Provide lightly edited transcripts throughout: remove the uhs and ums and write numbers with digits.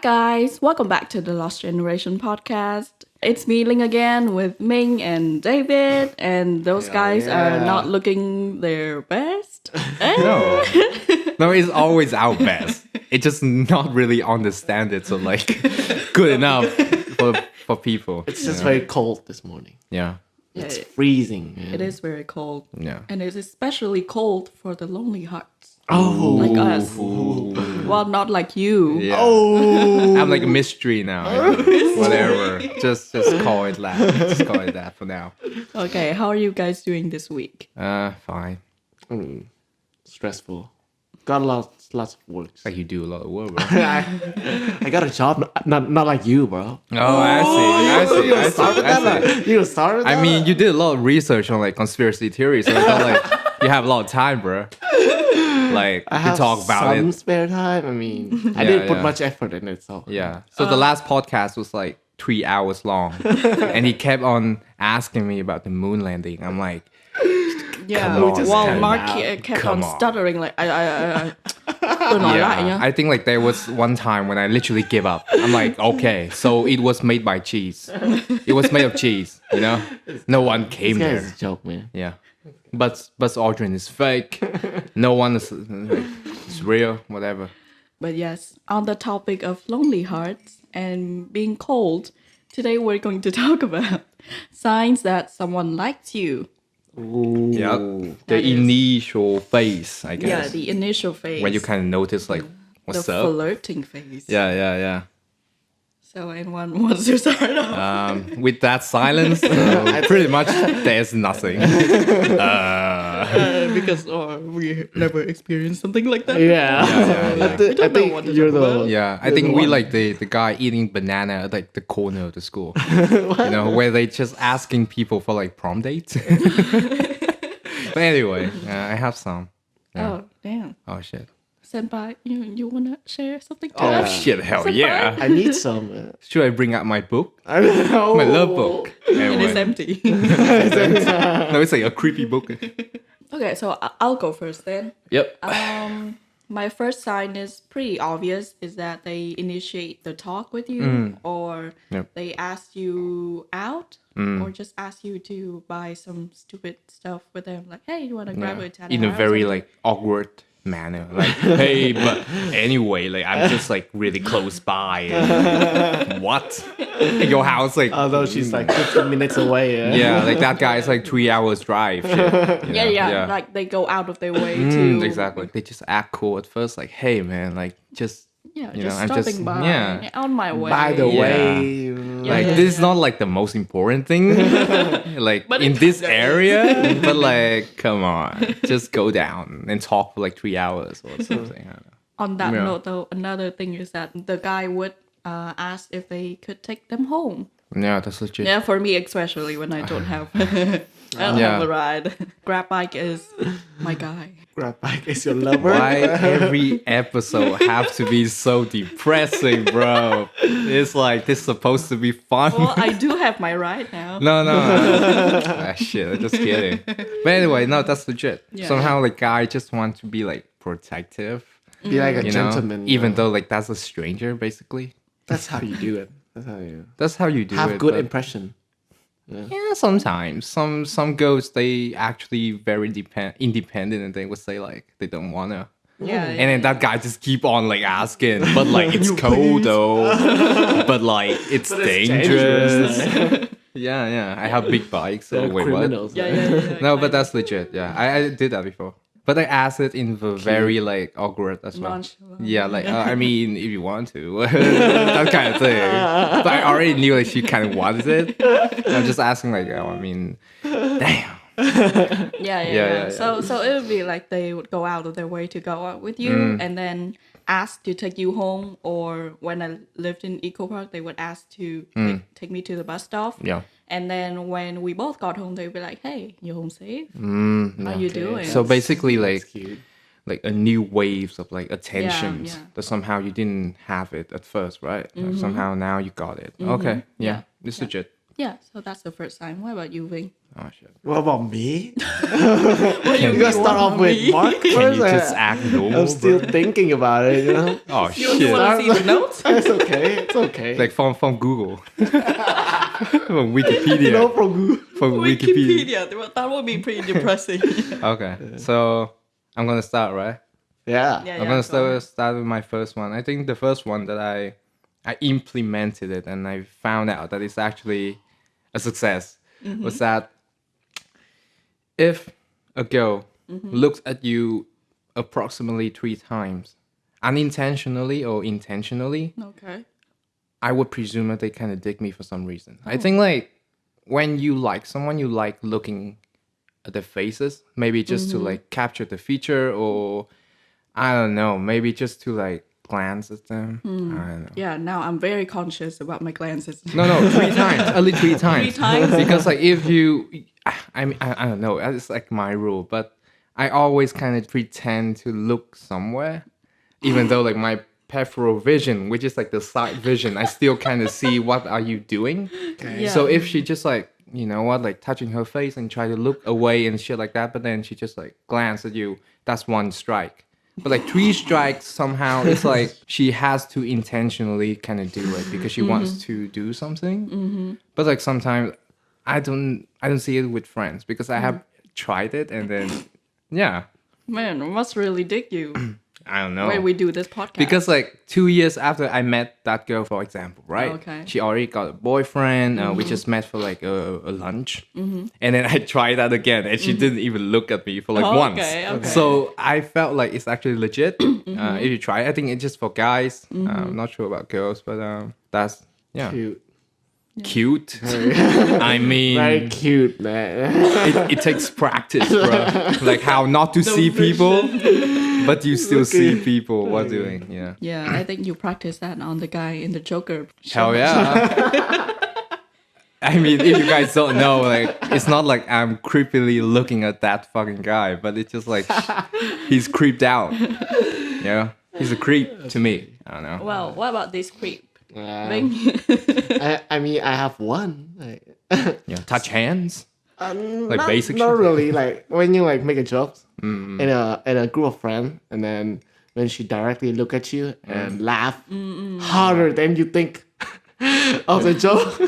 guys, welcome back to the Lost Generation podcast. It's me, Ling, again with Ming and David, and those guys are not looking their best. No, it's always our best. It just not really understand it, so like good enough for people. It's just very cold this morning. Yeah. It's freezing. Man. It is very cold. Yeah. And it's especially cold for the lonely hearts. Oh, Like us. Well, not like you. Yeah. oh! I'm like a mystery now. Whatever. Just call it that. Just call it that for now. Okay, how are you guys doing this week? Fine. Stressful. Got lots of work. Like you do a lot of work, bro. I got a job, not like you, bro. Oh, I see. You started that? I mean, you did a lot of research on like conspiracy theories, so I felt like you have a lot of time, bro. Like I to have talk about some it. spare time. I mean, I didn't put much effort in it, so Yeah. So the last podcast was like 3 hours long, and he kept on asking me about the moon landing. I'm like, Yeah, Come on, well, man. Marc kept Come on on. stuttering like, tôi nói lại nhá. I think like there was one time when I literally give up. I'm like, okay, so it was made by cheese. It was made of cheese, you know? No one came this guy there. is a joke, man. Yeah. But Buzz Aldrin is fake. No one is like, it's real, whatever. But yes, on the topic of lonely hearts and being cold, today we're going to talk about signs that someone likes you. Ooh. Yeah. The That is- initial phase, I guess. Yeah, the initial phase. when you kind of notice like, what's the up? flirting phase. Yeah. So anyone wants to start off? With that silence, pretty much there's nothing. Because we never experienced something like that. Yeah. yeah. We don't I know think what to you're talk the about. Yeah, I You're think the we one. like the guy eating banana at like the corner of the school. You know, where they just asking people for like prom dates. But anyway, I have some. Yeah. Oh, damn. Oh shit. Senpai, you want to share something to Oh us? shit, hell Senpai? yeah. I need some. Should I bring out my book? I don't know. My love book. It Anyway. is empty. No, it's like a creepy book. Okay, so I'll go first then. Yep. My first sign is pretty obvious, is that they initiate the talk with you, or Yep. they ask you out, or just ask you to buy some stupid stuff with them. Like, hey, you want to grab a Italian In a or very something? like awkward manner, like hey, but anyway, like I'm just like really close by. And, what? Your house, like Although she's like 15 minutes away. yeah, like that guy's like 3 hours drive. Shit, you know? Yeah, like they go out of their way to exactly. They just act cool at first, like hey man, like just Yeah, you just know, I'm stopping just by, yeah. on my way. By the Yeah. way, Like yeah, this is yeah. not like the most important thing, like But in it this kinda is. area. But like, come on, just go down and talk for like 3 hours or something. I don't know. On that Yeah. note, though, another thing is that the guy would ask if they could take them home. Yeah, that's legit. Yeah, for me especially when I don't have I don't have Yeah. a ride. Grab bike is my guy. grab bike is your lover. Why every episode have to be so depressing, bro? It's like this supposed to be fun. Well, I do have my ride now. No. Shit, I'm just kidding. But anyway, no, that's legit. Yeah. Somehow, like, guy just want to be like protective, Be like a you know, gentleman. even though like that's a stranger, basically. That's how you do it. That's how you do Have it. good but- impression. Yeah, sometimes some girls they actually very independent and they would say like they don't wanna. Yeah, And then that guy just keep on like asking, but like it's cold though, but like it's dangerous. yeah, I have big bikes. So They're wait, criminals. yeah. what? No, but that's legit. Yeah, I did that before. But I asked it in the very like awkward as well. Nonchalant. Yeah, like I mean, if you want to, that kind of thing. But I already knew like she kind of wanted it. I'm just asking like, oh, I mean, damn. Yeah. So it would be like they would go out of their way to go out with you, and then ask to take you home. Or when I lived in Eco Park, they would ask to like, take me to the bus stop. Yeah. And then when we both got home, they'd be like, "Hey, you home safe? How you doing?" So basically, like Cute. like a new waves of like attentions yeah. that somehow you didn't have it at first, right? Like, somehow now you got it. Okay, yeah, it's legit. Yeah, so that's the first time. What about you, Ving? Oh shit. What about me? Can You gotta start off with Mark Can first. you just act normal? I'm still bro? thinking about it, you know? Oh You shit. want to see the notes? It's okay. It's okay. Like from Google. From Wikipedia. no, from Google. From Wikipedia. Wikipedia. That would be pretty depressing. Okay. So I'm gonna start, right? Yeah. Yeah, I'm gonna go start with my first one. I think the first one that I implemented it and I found out that it's actually a success was that if a girl looks at you approximately 3 times, unintentionally or intentionally, Okay. I would presume that they kind of dig me for some reason. I think like when you like someone, you like looking at their faces, maybe just to like capture the feature, or I don't know, maybe just to like glance at them. I don't know. Yeah, now I'm very conscious about my glances. No, 3 times, only 3 times. 3 times? Because like if you, I mean, I don't know, it's like my rule, but I always kind of pretend to look somewhere, even though like my peripheral vision, which is like the side vision, I still kind of see what are you doing. Okay. Yeah. So if she just like, you know what, like touching her face and try to look away and shit like that, but then she just like glance at you, that's 1 strike. But like 3 strikes somehow, it's like she has to intentionally kind of do it because she wants to do something. But like sometimes I don't see it with friends because I have tried it and then yeah, Man, I must really dig you. I don't know. Where we do this podcast. Because like 2 years after I met that girl, for example, right? Okay. She already got a boyfriend. We just met for like a lunch, and then I tried that again, and she didn't even look at me for like once. Okay. So I felt like it's actually legit. If you try, I think it's just for guys. I'm not sure about girls, but that's cute. I mean, Very cute, man. it takes practice, bro. Like how not to see people, but you still see people. What doing? Yeah. Yeah, I think you practice that on the guy in the Joker. Hell yeah. I mean, if you guys don't know, like, it's not like I'm creepily looking at that fucking guy, but it's just like he's creeped out. Yeah, he's a creep to me. I don't know. Well, what about this creep? I mean, I have one. Like, Yeah, touch hands. Like not, basic not shit? really. Like when you like make a joke in a group of friends, and then when she directly look at you and laugh harder than you think of the joke,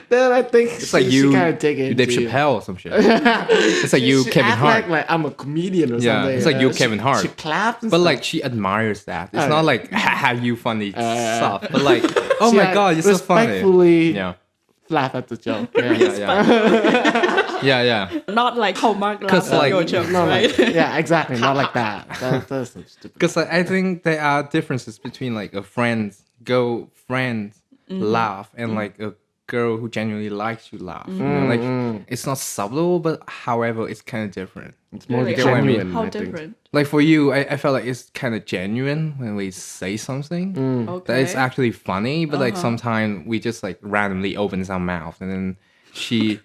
then I think It's like she you, kind of take it. you Dave into you. Chappelle or some shit. It's like you, She Kevin act Hart. like I'm a comedian or Yeah, something. it's like you, Kevin Hart. She claps, and But stuff. like she admires that. It's Oh, not yeah. like haha you funny stuff. But like, oh She, my like, god, you're so funny. respectfully Yeah, laugh at the joke. Yeah. yeah. Not like how Marc laughs 'Cause, at like- your jokes, Not right? like, yeah, exactly. Not like that. That's so stupid. Because I think there are differences between like a friend laugh and like a girl who genuinely likes you laugh. You know, like it's not subtle, but however, it's kind of different. It's more Really? get what I mean? genuine. How I think. different? Like for you, I felt like it's kind of genuine when we say something. That Okay. it's actually funny, but like sometimes we just like randomly opens our mouth and then she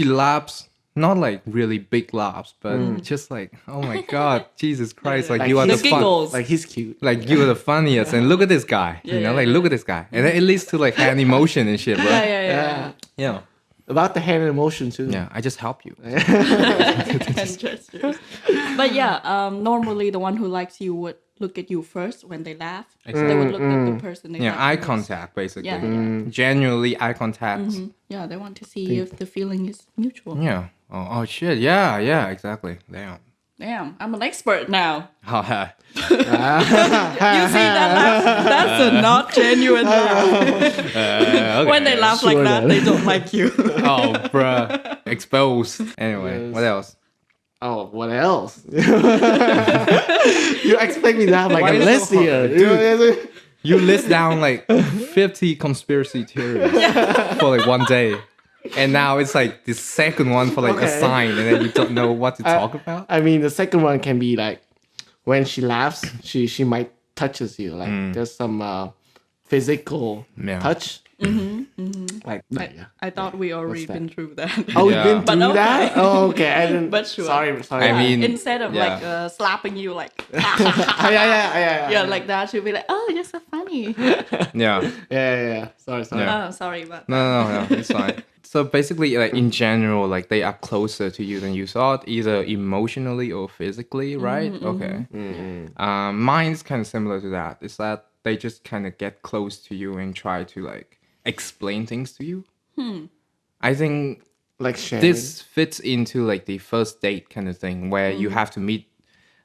laughs, not like really big laughs, but just like, oh my god, Jesus Christ, like you are The the fun, giggles. Like he's cute. like you are the funniest, and look at this guy, you know, like look at this guy, and then it leads to like hand emotion and shit, bro. Yeah. Yeah, About the hand emotion too. yeah. I just help you. And gestures. But yeah, normally the one who likes you would look at you first when they laugh. They would look at the person they Yeah, like eye most. contact basically. Yeah. Genuinely eye contact. Yeah, they want to see if the feeling is mutual. Yeah. Oh shit. Yeah. Exactly. Damn. Damn, I'm an expert now. Oh, yeah. You see that laugh? That's a not genuine laugh. Okay. When they laugh like Sure that, then. they don't like you. Oh, bruh. Exposed. Anyway, Yes. what else? Oh, what else? You expect me to have like Why a is it list so hard? here? Dude. You list down like 50 conspiracy theories for like one day. And now it's like the second one for like a Okay. sign, and then you don't know what to talk about. I mean, the second one can be like when she laughs, she might touches you. Like there's some physical Yeah. touch. Like yeah. I thought we already that? been through that. Oh, Yeah. you've been But through okay. that? Oh, okay. I didn't. But sure. Sorry. I mean, Instead of like yeah. slapping you like yeah. like that, she'll be like, oh, you're so funny. Yeah. Yeah. Sorry. Yeah. Oh, sorry about that. No, it's fine. So basically, like in general, like they are closer to you than you thought, either emotionally or physically, right? Okay. Mine's kind of similar to that. Is that they just kind of get close to you and try to like explain things to you. I think Like sharing. this fits into like the first date kind of thing where you have to meet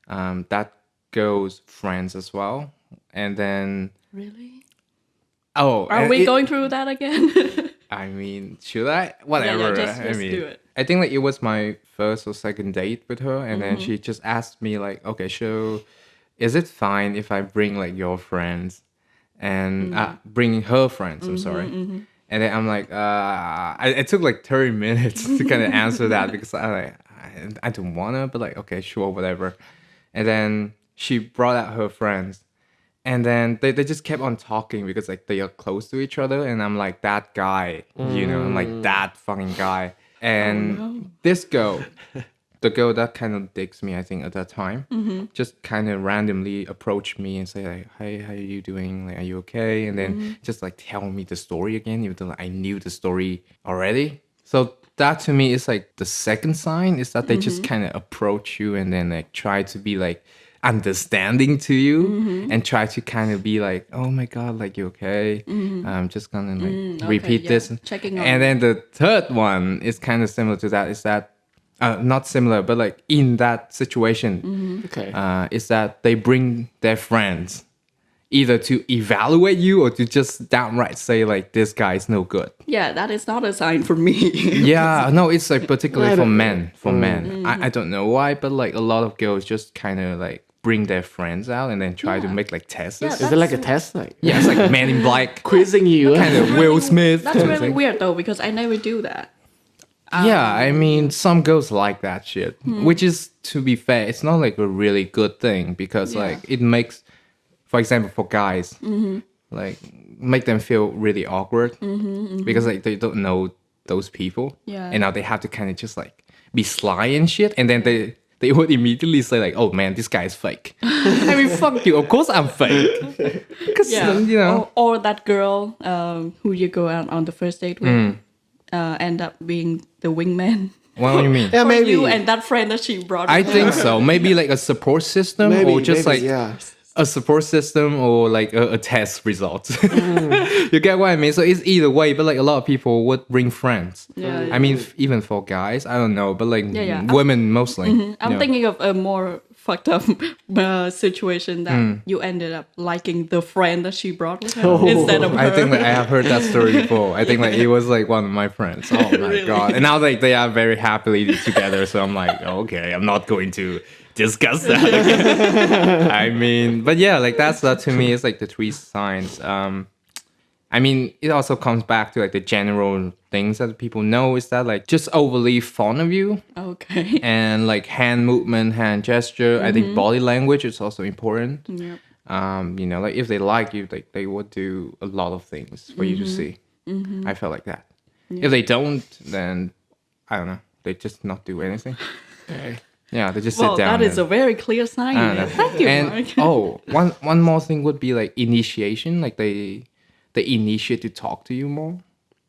that girl's friends as well, and then Really? oh, Are and we it- going through that again? I mean, should I? Whatever. just I mean, do it. I think like it was my first or second date with her, and then she just asked me like, "Okay, so is it fine if I bring like your friends and bring her friends?" I'm sorry. And then I'm like, it took like 30 minutes to kind of answer that because I don't wanna, but like, okay, sure, whatever. And then she brought out her friends. And then they just kept on talking because like they are close to each other, and I'm like that guy, you know, I'm like that fucking guy. And this girl, the girl that kind of digs me, I think at that time, just kind of randomly approached me and say like, "Hey, how are you doing? Like, are you okay?" And then just like tell me the story again, even though like, I knew the story already. So that to me is like the second sign is that they just kind of approach you and then like try to be like understanding to you and try to kind of be like, oh my god, like you okay? I'm just gonna like repeat this. Checking on And then the third one is kind of similar to that. Is that not similar, but like in that situation, Okay. is that they bring their friends either to evaluate you or to just downright say like this guy is no good. Yeah, that is not a sign for me. Yeah, no, it's like particularly for men. For men, Mm-hmm. I don't know why, but like a lot of girls just kind of like bring their friends out and then try to make like tests. Yeah, Is it like a test? Like Yeah, it's like Men in Black, quizzing you? kind of Will Smith. That's kind of really thing. weird though, because I never do that. Yeah, I mean, some girls like that shit, Hmm. which is, to be fair, it's not like a really good thing because like it makes, for example, for guys, Mm-hmm. like make them feel really awkward because like they don't know those people, Yeah. and now they have to kind of just like be sly and shit, and then they would immediately say like, "Oh man, this guy is fake." I mean, fuck you. Of course I'm fake. Because Yeah, you know. or that girl who you go out on the first date with end up being the wingman. What do you mean? Yeah, For maybe. you and that friend that she brought. I with think her. so. Maybe like a support system, or just like yeah. a support system, or like a test result. You get what I mean? So it's either way, but like a lot of people would bring friends. Yeah, I mean, even for guys, I don't know, but like yeah. women mostly. I'm Yeah. thinking of a more fucked up situation that you ended up liking the friend that she brought with her instead of her. I think like I have heard that story before. I think like it was like one of my friends. Oh my god! And now like they are very happily together. So I'm like, okay, I'm not going to discuss that again. I mean, but yeah, like that to me is like the three signs. I mean, it also comes back to like the general things that people know is that like just overly fond of you, Okay. and like hand movement, hand gesture. I think body language is also important. Yep. You know, like if they like you, they would do a lot of things for you to see. I felt like that. If they don't, then I don't know. They just not do anything. Okay. Yeah, they just Well, sit down. that is a very clear sign. I don't man. know. Thank you, And Mark. one more thing would be like initiation. Like they initiate to talk to you more.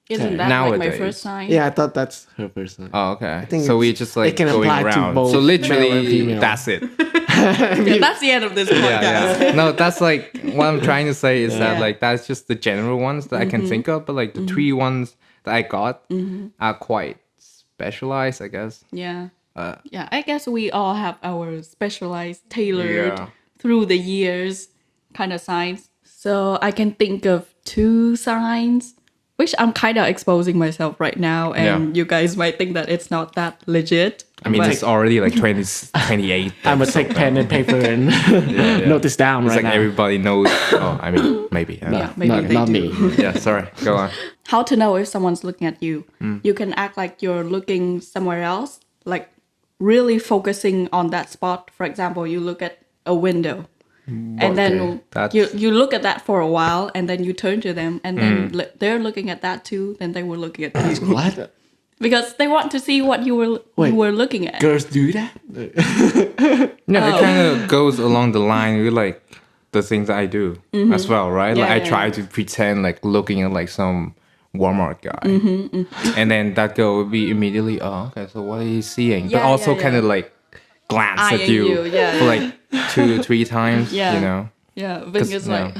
Isn't that like my nowadays. first sign? Yeah, I thought that's her person. Oh, okay. think So it's- we just like it can going apply to around. both So male and literally, female. that's it. Yeah, that's the end of this podcast. Yeah. No, that's like what I'm trying to say is that Yeah. like that's just the general ones that I can think of, but like the three ones that I got are quite specialized, I guess. Yeah. Yeah, I guess we all have our specialized, tailored Yeah. through the years kind of signs. So I can think of 2 signs, which I'm kind of exposing myself right now. And you guys might think that it's not that legit. I mean, but- it's already like 28. I'm gonna take pen and paper and note this down It's right like now. everybody knows. Oh, I mean, maybe. I don't Yeah, know. maybe not they not do. me. Yeah, sorry. Go on. How to know if someone's looking at you. You can act like you're looking somewhere else, like really focusing on that spot. For example, you look at a window And then That's- you look at that for a while, and then you turn to them, and then they're looking at that too. Then they were looking at you What? because they want to see what you were looking at. Girls do that? Yeah, it kind of goes along the line with like the things I do as well, right? Yeah, Like I yeah, try yeah. to pretend like looking at like some Walmart guy, and then that girl would be immediately, oh, okay, so what are you seeing? But Yeah, also yeah, kind of yeah. like glance at Eyeing you, you, yeah, for yeah. like 2-3 times, Yeah. you know. Yeah, Ving is like,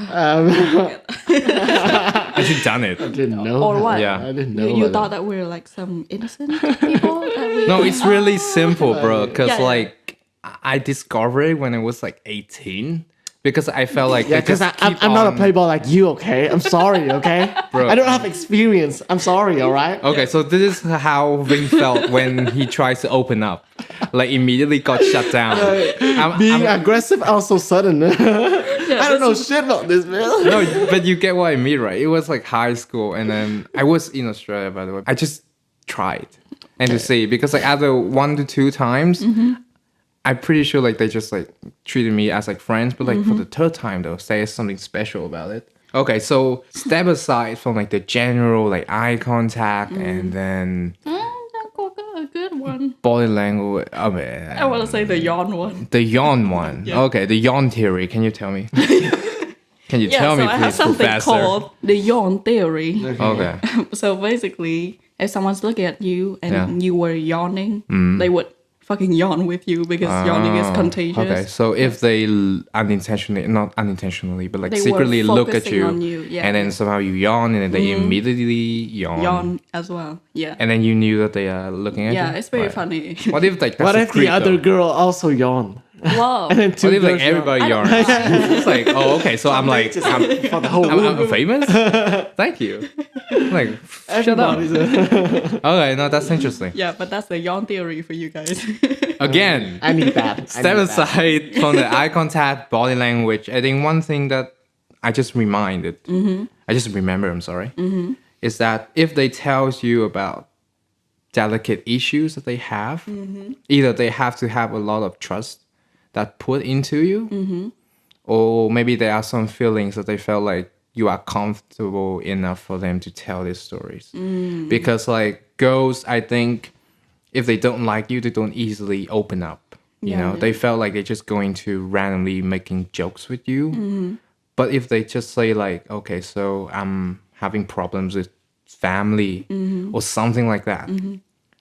Have you done it? Didn't know. or that. what? Yeah. I didn't know. You about thought that we were like some innocent people? That we No, it's really simple, bro. Because Yeah, yeah. like I discovered it when I was like 18. Because I felt like Yeah, they because just I'm keep not a on- playboy like you, okay? I'm sorry, okay? Bro. I don't have experience. I'm sorry, all right? Okay, so this is how Ving felt when he tries to open up. Like immediately got shut down. Being aggressive also sudden. I don't know shit about this, man. No, but you get what I mean, right? It was like high school, and then I was in Australia, by the way. I just tried and to see because like after 1 to 2 times, I'm pretty sure like they just like treated me as like friends, but like for the third time they'll say something special about it. Okay, so step aside from like the general like eye contact and then a good one. body language. Oh, I man. want to say the yawn one. The yawn one. Yeah. Okay, the yawn theory. Can you tell me? Can you Yeah, tell so me, I have please, something Professor? called the yawn theory. Okay. So basically, if someone's looking at you and Yeah. you were yawning, they would fucking yawn with you because yawning is contagious. Okay, so if they unintentionally, not unintentionally, but like They were secretly look at focusing you, on you, yeah, and then yeah. somehow you yawn, and then they immediately Yawn as well. Yeah. and then you knew that they are looking at you. Yeah, it's very Right. funny. What if like that's What a if the creep, other though? girl also yawned? Whoa. And then two What if like girls yawned? everybody yawns? It's like, oh, okay, so I'm like, Just I'm, for the whole I'm famous. Thank you. Like, shut up. Okay, no, that's interesting. Yeah, but that's the yawn theory for you guys. Again, I need that. step aside from the eye contact, body language. I think one thing that I just remember, I'm sorry, is that if they tells you about delicate issues that they have, either they have to have a lot of trust that put into you, or maybe there are some feelings that they felt like you are comfortable enough for them to tell these stories. Because like girls, I think if they don't like you, they don't easily open up. You know, they felt like they're just going to randomly making jokes with you. But if they just say like, okay, so I'm having problems with family or something like that,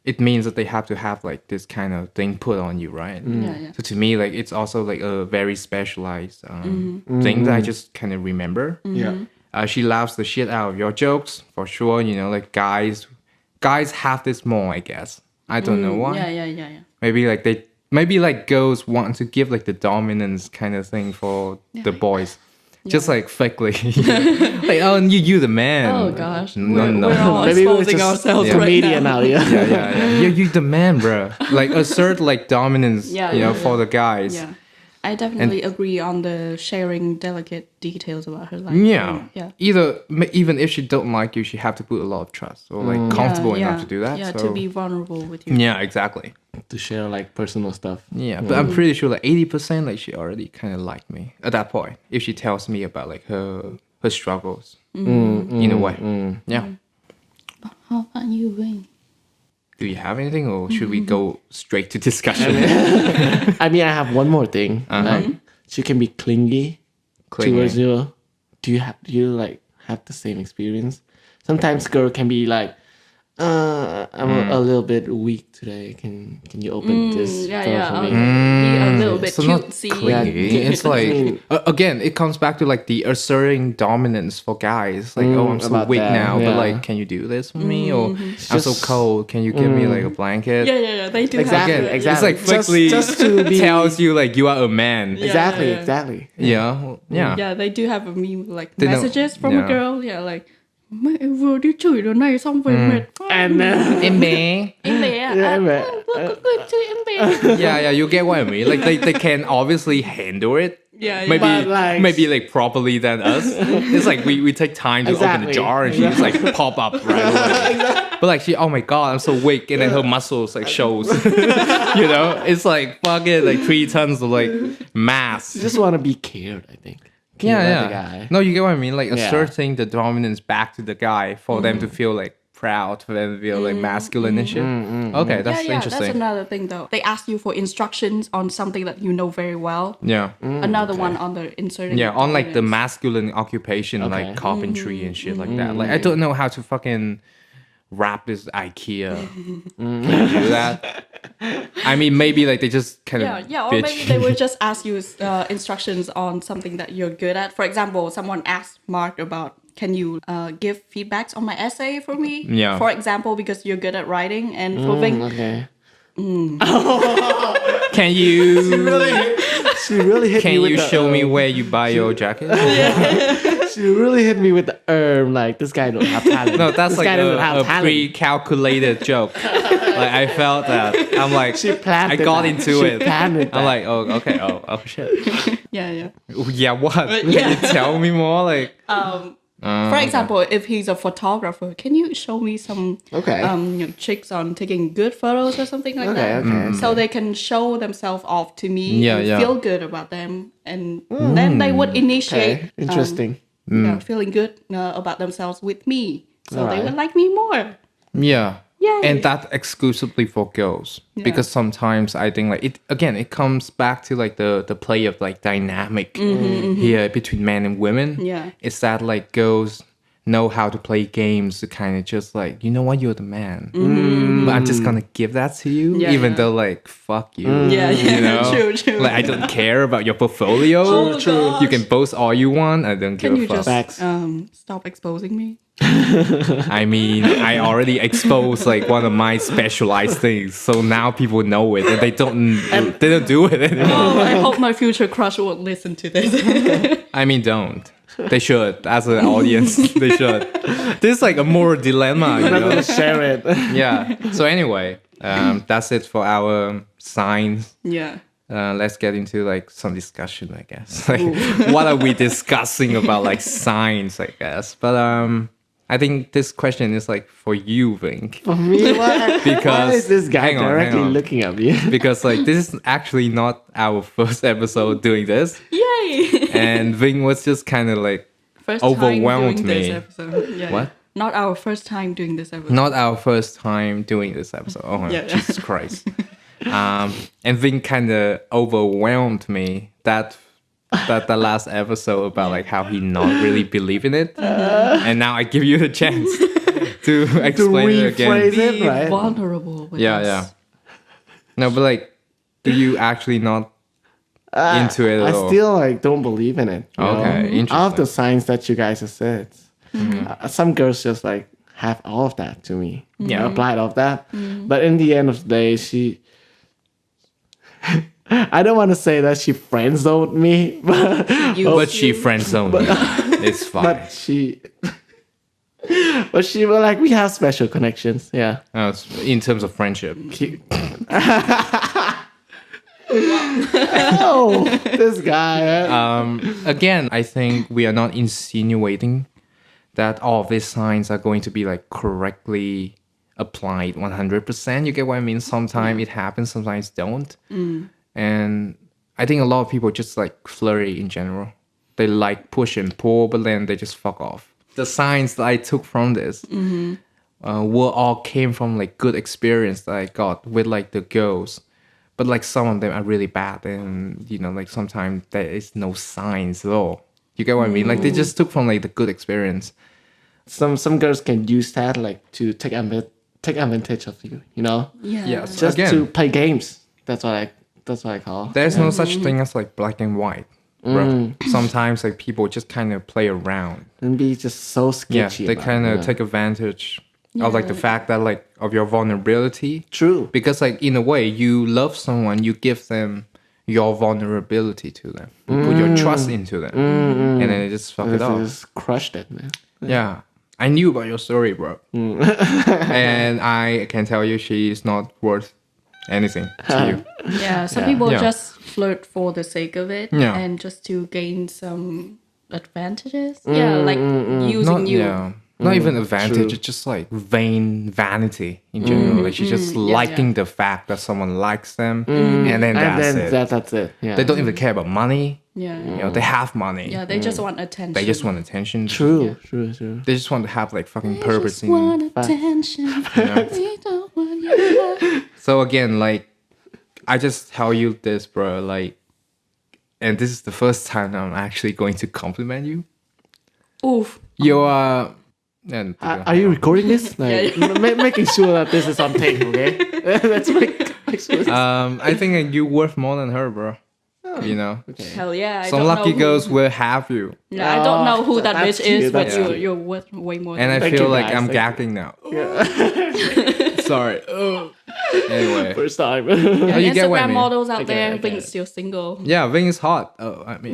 it means that they have to have like this kind of thing put on you, right? Yeah, yeah. So to me, like it's also like a very specialized thing that I just kind of remember. Yeah. She laughs the shit out of your jokes for sure. You know, like guys have this more, I guess. I don't know why. Yeah. Maybe like girls want to give like the dominance kind of thing for the boys. Just like fakely. Like, oh, you the man. Oh gosh. No. We're all Maybe we're exposing just ourselves right comedian now. now, yeah. Yeah. You the man, bro. Like assert like dominance, Yeah, you know, yeah, for the guys. Yeah. I definitely agree on the sharing delicate details about her life. Yeah. Yeah. Even if she don't like you, she have to put a lot of trust or like comfortable Yeah, enough to do that. Yeah, so. to be vulnerable with you. Yeah, exactly. To share like personal stuff. Yeah, but I'm pretty sure like 80% like she already kind of liked me at that point. If she tells me about like her struggles in a way. Yeah. How about you, Wayne? Do you have anything, or should we go straight to discussion? I mean, I have one more thing. Like, she can be clingy towards you. Do you like have the same experience? Sometimes girl can be like, I'm a little bit weak today. Can you open this door for me? Be a little bit So not cutesy. clingy. It's like again, it comes back to like the asserting dominance for guys. Like, oh, I'm so about weak that, now, but yeah. like, can you do this for me? Or I'm so Just- cold. Can you give me like a blanket? Yeah. They do Exactly, have that. exactly. It's like quickly Just to be tells you like you are a man. exactly, yeah. exactly. Yeah. Yeah, they do have a meme like They know- messages from yeah. a girl. Yeah, like mẹ vừa đi chửi đứa này xong về mệt quá. And Em bé. Em bé à? em bé. Vừa có cười chửi em bé. Yeah, you get what I mean. Like they can obviously handle it Yeah, Maybe But, like- maybe like properly than us. It's like we take time to open the Exactly. jar and she just like pop up right away. But like she, oh my god, I'm so weak, and then her muscles like shows. You know, it's like fucking like 3 tons of like mass. You just want to be cared, I think. Care about the guy. No, you get what I mean. Like Yeah. asserting the dominance back to the guy for them to feel like proud, for them to feel like masculine and shit. Okay, that's That's interesting. another thing though. They ask you for instructions on something that you know very well. Yeah. Another one on the inserting. Yeah, on like the dominance. masculine occupation, Okay. like carpentry and shit like that. Like I don't know how to fucking wrap this IKEA. Can you do that? I mean, maybe like they just kind of Yeah, or bitch. maybe they would just ask you instructions on something that you're good at. For example, someone asked Mark about, can you give feedbacks on my essay for me? Yeah. For example, because you're good at writing, and for Vinh, Okay. Can you She really hit me can with you the, show me where you buy your jacket? She really hit me with the like this guy don't have talent. No, that's this like guy doesn't have a talent. pre-calculated joke. Like I felt that. I'm like, She planned I it got that. into She it. planned it I'm that. like, oh, okay, oh shit. yeah. Yeah, what? Can yeah. you tell me more? Like, For example, if he's a photographer, can you show me some Okay. tricks on taking good photos or something like Okay, that? okay. So they can show themselves off to me Yeah, and yeah. feel good about them, and then they would initiate Okay. Interesting. feeling good about themselves with me. So they Alright. would like me more. yeah. Yay. And that exclusively for girls. Because sometimes I think like it comes back to like the play of like dynamic here between men and women. Yeah. It's that like girls know how to play games to kind of just like, you know what, you're the man. But I'm just gonna give that to you, Yeah, even yeah. though like fuck you. Yeah, You know? true. Like I don't care about your portfolio. True. You can boast all you want. I don't give Can a you fuck. just Facts. stop exposing me? I mean, I already exposed like one of my specialized things, so now people know it, and they don't do it anymore. Oh, I hope my future crush will listen to this. I mean, don't. They should, as an audience, they should. This is like a moral dilemma, you I'm not know? gonna share it. Yeah. So anyway, that's it for our signs. yeah. Let's get into like some discussion, I guess. Like, what are we discussing about like signs, I guess? But I think this question is like for you, Vink. For me, why Because- is this guy hang on, directly hang on. looking at me? Because like this is actually not our first episode doing this. Yay! And Ving was just kind of like First overwhelmed time doing me. this episode. Yeah, What? yeah. Not our first time doing this episode. not our first time doing this episode. Oh my Yeah. Jesus Christ. And Ving kind of overwhelmed me that the last episode about like how he not really believe in it. And now I give you the chance to explain it again. rephrase it. Be Right. vulnerable with Yeah, us. yeah. No, but like, do you actually not into it I at all? still like don't believe in it. you Okay, know? interesting. All of the signs that you guys have said, some girls just like have all of that to me. Yeah. Applied all of that. But in the end of the day, she. I don't want to say that she friend zoned me, but But she friend zoned me. It's fine. but she. But she was like, we have special connections. Yeah. In terms of friendship. Oh, this guy. Again, I think we are not insinuating that all of these signs are going to be like correctly applied 100%. You get what I mean? Sometimes it happens, sometimes don't. And I think a lot of people just like flirty in general. They like push and pull, but then they just fuck off. The signs that I took from this were all came from like good experience that I got with like the girls. But like some of them are really bad, and you know, like sometimes there is no signs at all. You get what I mean? Like they just took from like the good experience. Some girls can use that like to take advantage of you. You know, Yeah. Yes. just Again. to play games. That's what I call. There's no such thing as like black and white. Bro. Sometimes like people just kind of play around. And be just so Yeah, sketchy. they about kind it, of take advantage of like the fact that like of your vulnerability. True. Because like in a way, you love someone, you give them your vulnerability to them, you put your trust into them, and then they just fuck it They up. just crushed it, man. Yeah, I knew about your story, bro, and I can tell you she is not worth anything to you. Yeah, some people Yeah. just flirt for the sake of it Yeah. and just to gain some advantages. Yeah, like using you. Not even advantage, true. it's just like vain vanity in general. Like she's just liking the fact that someone likes them, and then And that's then it. that's it. Yeah. They don't even care about money. Yeah. You know, they have money. Yeah, they just want attention. They just want attention. True. They just want to have like fucking They purpose just in. want attention. We don't want you. So again, like, I just tell you this, bro. Like, and this is the first time I'm actually going to compliment you. Oof. You are. And Are you recording this? Like, making sure that this is on tape, okay? Let's make sure. I think that you worth more than her, bro. You know. Hell yeah. I Some don't lucky know who- girls will have you. Yeah, I don't know who that That's bitch is, cute, but that's you're, cute. you're worth way more And than I Thank feel you, like guys. I'm Thank gagging now. Sorry. Anyway. First time. Oh, you get what I Instagram mean. models out I get there, it, I think get it. still single. Yeah, Ving is hot. Oh, I mean.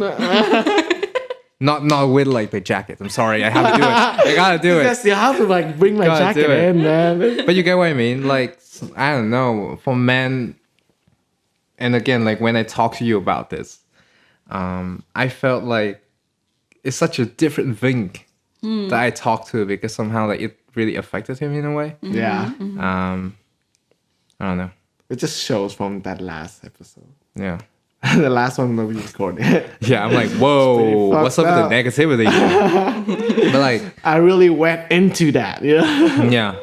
Not with like the jacket. I'm sorry. I have to do it. I gotta do it. Yes, you have to like bring my Gotta do jacket it. in, man. But you get what I mean? Like, I don't know. For men, and again, like when I talk to you about this, I felt like it's such a different Ving that I talked to because somehow like it really affected him in a way. Yeah. I don't know. It just shows from that last episode. Yeah. The last one that we recorded. Yeah, I'm like, whoa, pretty what's up fucked with the negativity? But like, I really went into that, you know? yeah.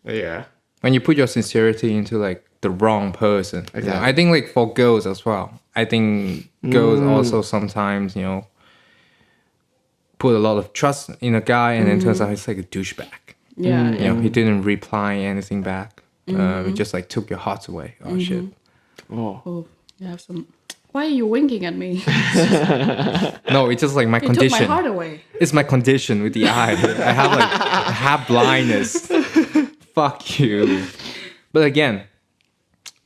Yeah. When you put your sincerity into like the wrong person. You know? Exactly. I think like for girls as well. I think girls also sometimes, you know, put a lot of trust in a guy and then turns out he's like a douchebag. Yeah. You know, he didn't reply anything back. He just like took your heart away. Oh shit. Oh. Oh, you have some. Why are you winking at me? No, it's just like my You took my condition. heart away. It's my condition with the eye. I have like I have blindness. Fuck you. But again,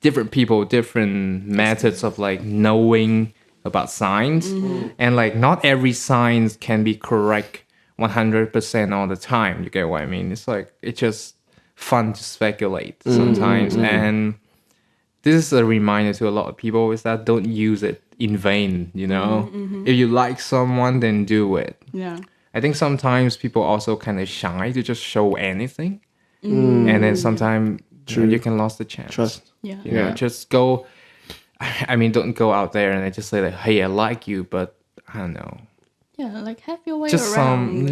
different people, different methods of like knowing about signs, and like not every signs can be correct 100% all the time. You get what I mean? It's like it's just fun to speculate sometimes, and this is a reminder to a lot of people is that don't use it in vain. You know, if you like someone, then do it. Yeah. I think sometimes people also kind of shy to just show anything, and then sometimes you can lose the chance. Trust. Yeah. You know, just go. I mean, don't go out there and just say like, "Hey, I like you," but I don't know. Yeah, like have your way Just around.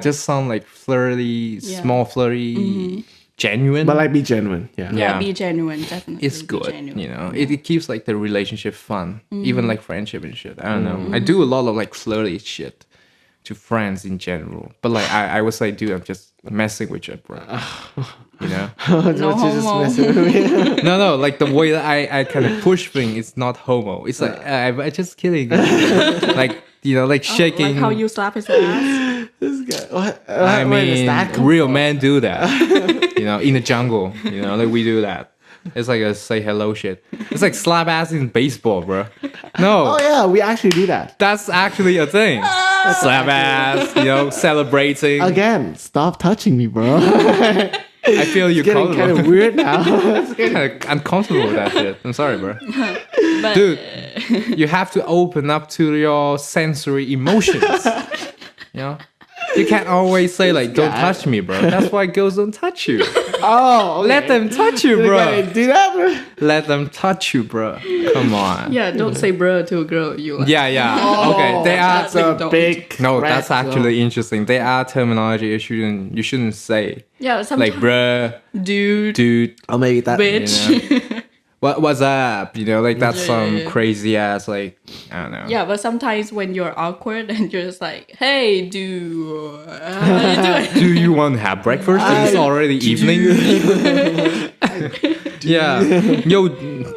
just some like flirty, Yeah. small flirty, genuine. But like be genuine. Yeah. Yeah, Yeah. be genuine, definitely. it's be good, genuine. you know. It keeps like the relationship fun, even like friendship and shit. I don't know. I do a lot of like flirty shit to friends in general, but like I would say, dude, I'm just messing with you, bro. You know. No But you just homo. messing with me. No, like the way that I kind of push thing, it's not homo. It's like I'm just kidding. Like you know, like shaking. Like how you slap his ass. This guy. What? I Where does mean, that come real from? men do that. You know, in the jungle. You know, like we do that. It's like a say hello shit. It's like slap ass in baseball, bro. No, Oh yeah, we actually do that. that's actually a thing. Slap ass. You know, celebrating. Again, stop touching me, bro. I feel you Getting kind of weird now. kind of uncomfortable with that shit. I'm sorry, bro. But Dude, you have to open up to your sensory emotions. You know? You can't always say like, "Don't guy. touch me, bro." That's why girls don't touch you. Oh, okay. Let them touch you, You bro. gotta do that, bro. Let them touch you, bro. Come on. yeah, don't say bruh to a girl you like. Yeah. Okay, they are. That's a Don't. big. No, red that's zone. actually interesting. They are terminology you shouldn't say. Yeah, Like, sometimes bruh, dude, dude, Or maybe that. bitch. you know. What's up? You know, like that's Yeah, some yeah. crazy ass like I don't know. Yeah, but sometimes when you're awkward and you're just like, hey, dude, how you doing? Do you want to have breakfast? It's already evening. Yeah. Yo,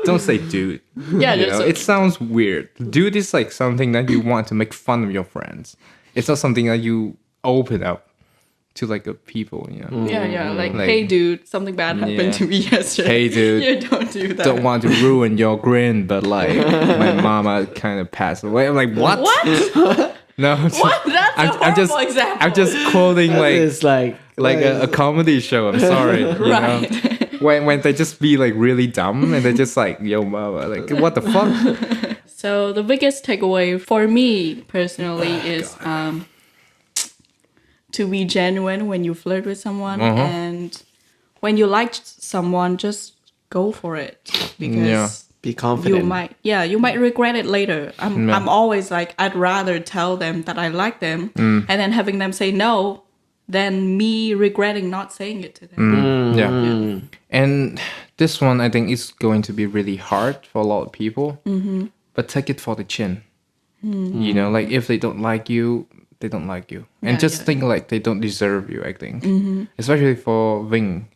don't say dude. Yeah, You just know, it sounds weird. Dude is like something that you want to make fun of your friends. It's not something that you open up to like a people, you know. yeah, like, Like- hey, dude, something bad happened Yeah. to me yesterday. Hey, dude. You don't do that. Don't want to ruin your grin, but like my mama kind of passed away. I'm like, what? What? No. What? That's a horrible just example. I'm just quoting like It's like a comedy show. I'm sorry. You know? Right. when they just be like really dumb and they're just like, yo mama, like what the fuck? So the biggest takeaway for me personally is to be genuine when you flirt with someone, and when you like someone, just go for it, because Be confident. you might regret it later. I'm always like, I'd rather tell them that I like them and then having them say no than me regretting not saying it to them. And this one I think is going to be really hard for a lot of people, but take it for the chin. You know, like if they don't like you, they don't like you, and just think like they don't deserve you, I think. Especially for Ving.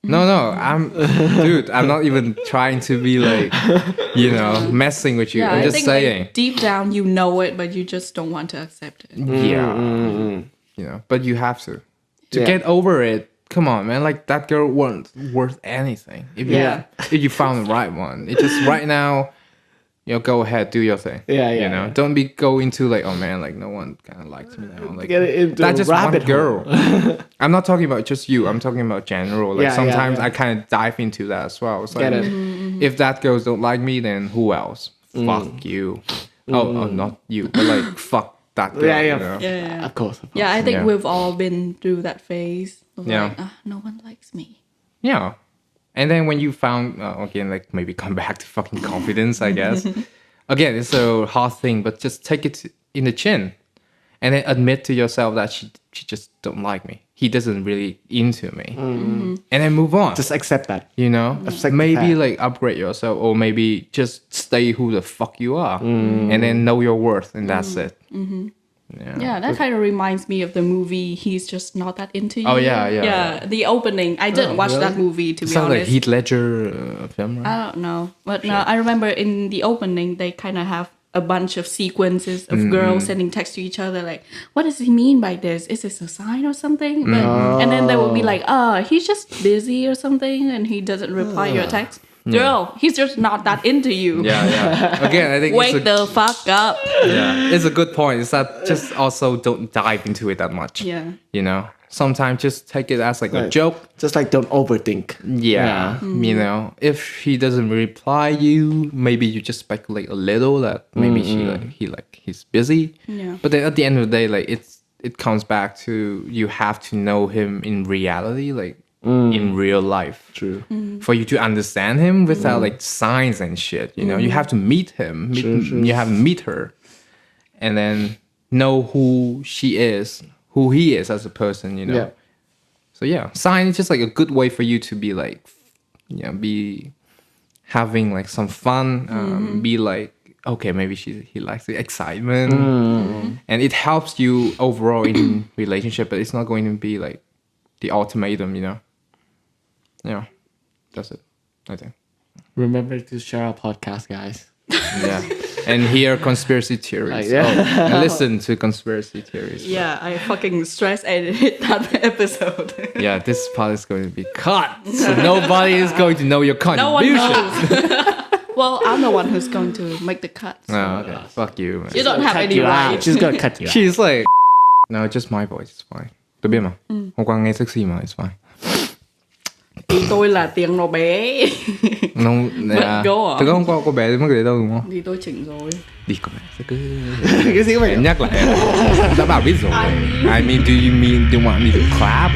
No, I'm not even trying to be like, you know, messing with you. I'm just saying. Like, deep down you know it, but you just don't want to accept it. You know, but you have to get over it. Come on, man. Like that girl wasn't worth anything. If you found the right one, it just right now, you know, go ahead, do your thing. You know, don't be go into like, oh man, like no one kind of likes me now. Like that's just one girl. I'm not talking about just you. I'm talking about general. Like sometimes I kind of dive into that as well. It's like if that girls don't like me, then who else? Fuck you. Oh, not you, but like fuck that girl. You know? Of course. Yeah, I think we've all been through that phase of like, no one likes me. Yeah. And then when you found, again, like maybe come back to fucking confidence, I guess. Again, it's a hard thing, but just take it in the chin. And then admit to yourself that she just don't like me. He doesn't really into me. And then move on. Just accept that. You know? Maybe like upgrade yourself, or maybe just stay who the fuck you are. And then know your worth, and that's it. Yeah, that kind of reminds me of the movie He's Just Not That Into You. Oh, yeah. The opening. I didn't watch that movie, to be Sounds honest. like Heath Ledger film, right? I don't know. But no, I remember in the opening, they kind of have a bunch of sequences of girls sending texts to each other like, what does he mean by this? Is this a sign or something? And then they will be like, he's just busy or something and he doesn't reply your text. Girl, he's just not that into you. Yeah. Again, I think wake the fuck up. Yeah, it's a good point. It's that just also don't dive into it that much. Yeah. You know, sometimes just take it as like a joke. Just like don't overthink. Yeah. You know, if he doesn't reply you, maybe you just speculate a little that maybe he's busy. Yeah. But then at the end of the day, like it comes back to you have to know him in reality, like in real life. True. For you to understand him without like signs and shit, you know, you have to meet him. You have to meet her, and then know who she is, who he is as a person, you know. Yeah. So yeah, sign is just like a good way for you to be like, you know, be having like some fun, be like, okay, maybe he likes the excitement, and it helps you overall in relationship, but it's not going to be like the ultimatum, you know. Yeah, that's it, I think. Remember to share our podcast, guys. Yeah, and hear conspiracy theories. And listen to conspiracy theories. Yeah, I fucking stress edited that episode. Yeah, this part is going to be cut, so nobody is going to know your contribution. No one knows. Well, I'm the one who's going to make the cuts. So. Oh, okay. Fuck you, man. You don't have any rights. She's gonna cut you out. She's like, no, just my voice, it's fine. Tôi biết mà. Hôm qua nghe sexy mà, it's fine. Thì tôi là tiếng nó bé. Không, Go à? từ hôm qua cô bé mất để đâu đúng không? Thì tôi chỉnh rồi. Đi cô bé sẽ cứ Cái gì vậy? nhắc lại. Đã bảo biết rồi. I mean, do you want me to clap?